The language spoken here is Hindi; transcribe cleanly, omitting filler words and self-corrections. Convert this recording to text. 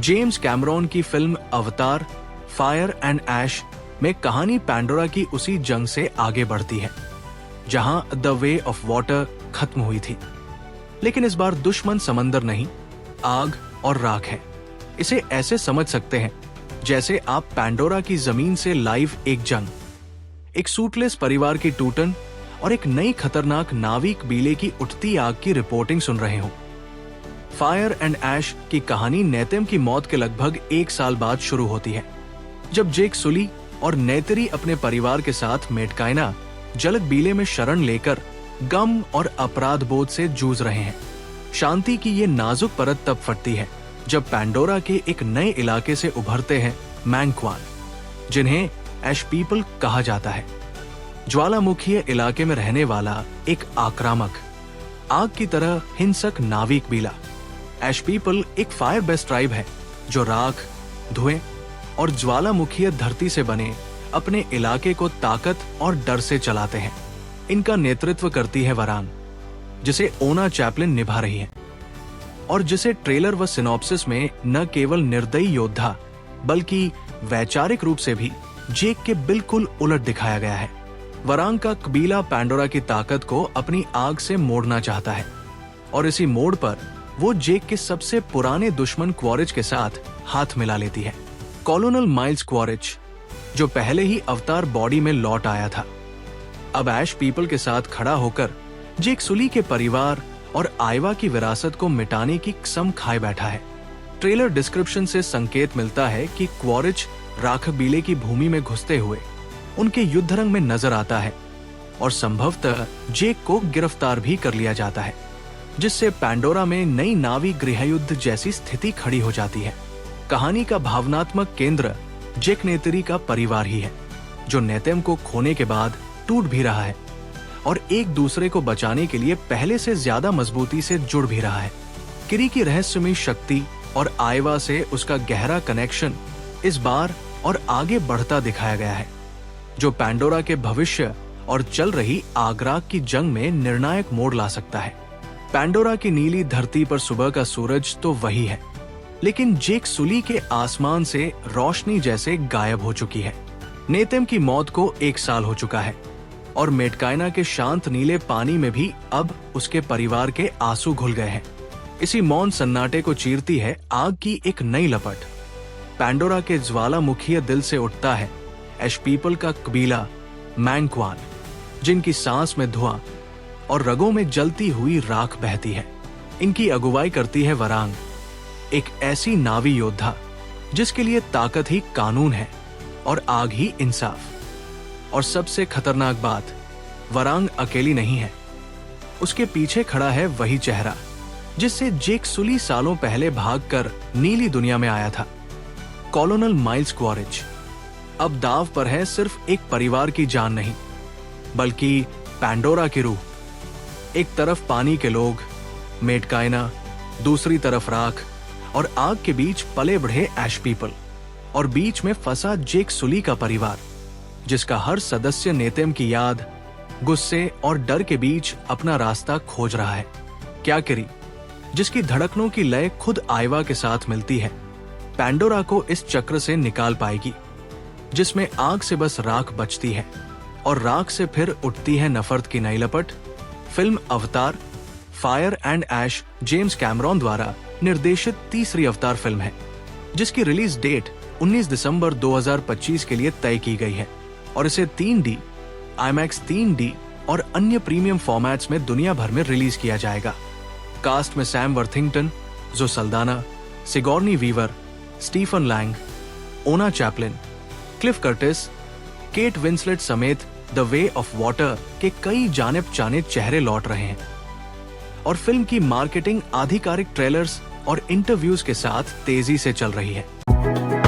जेम्स कैमरॉन की फिल्म अवतार फायर एंड ऐश में कहानी पैंडोरा की उसी जंग से आगे बढ़ती है जहां द वे ऑफ वाटर खत्म हुई थी, लेकिन इस बार दुश्मन समंदर नहीं, आग और राख है। इसे ऐसे समझ सकते हैं जैसे आप पैंडोरा की जमीन से लाइव एक जंग, एक सूटलेस परिवार की टूटन और एक नई खतरनाक नाविक बीले की उठती आग की रिपोर्टिंग सुन रहे हो। फायर एंड ऐश की कहानी नेतेम की मौत के लगभग 1 साल बाद शुरू होती है, जब जेक सुली और नेतरी अपने परिवार के साथ मेटकाइना जलद बीले में शरण लेकर गम और अपराध बोध से जूझ रहे हैं। शांति की ये नाजुक परत तब फटती है जब पैंडोरा के एक नए इलाके से उभरते हैं मैंक्वान, जिन्हें ऐश पीपल कहा जाता है। ज्वालामुखीय इलाके में रहने वाला एक आक्रामक, आग की तरह हिंसक नाविक बीला। ऐश पीपल एक फायर बेस्ड ट्राइब है जो राख, धुएं और ज्वालामुखीय धरती से बने अपने इलाके को ताकत और डर से चलाते हैं। इनका नेतृत्व करती है वरांग, जिसे ओना चैपलिन निभा रही है और जिसे ट्रेलर व सिनॉप्सिस में न केवल निर्दयी योद्धा बल्कि वैचारिक रूप से भी जेक के बिल्कुल उलट दिखाया गया है। वरांग का कबीला पैंडोरा की ताकत को अपनी आग से मोड़ना चाहता है और इसी मोड़ पर वो जेक के सबसे पुराने दुश्मन क्वारिज के साथ हाथ मिला लेती है। कॉलोनल माइल्स क्वारिज, जो पहले ही अवतार बॉडी में लौट आया था, अब ऐश पीपल के साथ खड़ा होकर जेक सुली के परिवार और आइवा की विरासत को मिटाने की कसम खाए बैठा है। ट्रेलर डिस्क्रिप्शन से संकेत मिलता है कि क्वारिज राखबीले की भूमि में घुसते हुए उनके युद्धरंग में नजर आता है और संभवतः जेक को गिरफ्तार भी कर लिया जाता है, जिससे पैंडोरा में नई नावी गृहयुद्ध जैसी स्थिति खड़ी हो जाती है। कहानी का भावनात्मक केंद्र जेक नेतरी का परिवार ही है, जो नेतेम को खोने के बाद टूट भी रहा है और एक दूसरे को बचाने के लिए पहले से ज्यादा मजबूती से जुड़ भी रहा है। किरी की रहस्यमयी शक्ति और आइवा से उसका गहरा कनेक्शन इस बार और आगे बढ़ता दिखाया गया है, जो पैंडोरा के भविष्य और चल रही आगराग की जंग में निर्णायक मोड़ ला सकता है। पैंडोरा की नीली धरती पर सुबह का सूरज तो वही है, लेकिन जेक सुली के आसमान से रोशनी जैसे गायब हो चुकी है। नेतेम की मौत को 1 साल हो चुका है और मेटकाइना के शांत नीले पानी में भी अब उसके परिवार के आंसू घुल गए हैं। इसी मौन सन्नाटे को चीरती है आग की एक नई लपट। पैंडोरा के ज्वालामुखीय दिल से उठता है ऐश पीपल का कबीला मैंक्वान, जिनकी सांस में धुआं और रगों में जलती हुई राख बहती है। इनकी अगुवाई करती है वरांग, एक ऐसी नावी योद्धा जिसके लिए ताकत ही कानून है और आग ही इंसाफ। और सबसे खतरनाक बात, वरांग अकेली नहीं है। उसके पीछे खड़ा है वही चेहरा जिससे जेक सुली सालों पहले भागकर नीली दुनिया में आया था, कॉलोनल माइल्स क्वारिज। अब दाव पर है सिर्फ एक परिवार की जान नहीं, बल्कि पैंडोरा की रूह। एक तरफ पानी के लोग, मेटकाइना, दूसरी तरफ राख और आग के बीच पले बढ़े ऐश पीपल, और बीच में फंसा जेक सुली का परिवार, जिसका हर सदस्य नेतेम की याद, गुस्से और डर के बीच अपना रास्ता खोज रहा है। क्या किरी, जिसकी धड़कनों की लय खुद आइवा के साथ मिलती है, पैंडोरा को इस चक्र से निकाल पाएगी जिसमें आग से बस राख बचती है और राख से फिर उठती है नफरत की नई लपट। Film Avatar Fire and Ash James Cameron द्वारा निर्देशित तीसरी अवतार फिल्म है, जिसकी रिलीज डेट 19 दिसंबर 2025 के लिए तय की गई है और इसे 3D, IMAX 3D और अन्य प्रीमियम फॉर्मेट्स में दुनिया भर में रिलीज किया जाएगा। कास्ट में सैम वर्थिंगटन, जो सल्दाना, सिगोर्नी वीवर, स्टीफन लैंग, ओना Chaplin, Cliff Curtis, Kate Winslet समेत द वे ऑफ वाटर के कई जाने पहचाने चेहरे लौट रहे हैं और फिल्म की मार्केटिंग आधिकारिक ट्रेलर्स और इंटरव्यूज के साथ तेजी से चल रही है।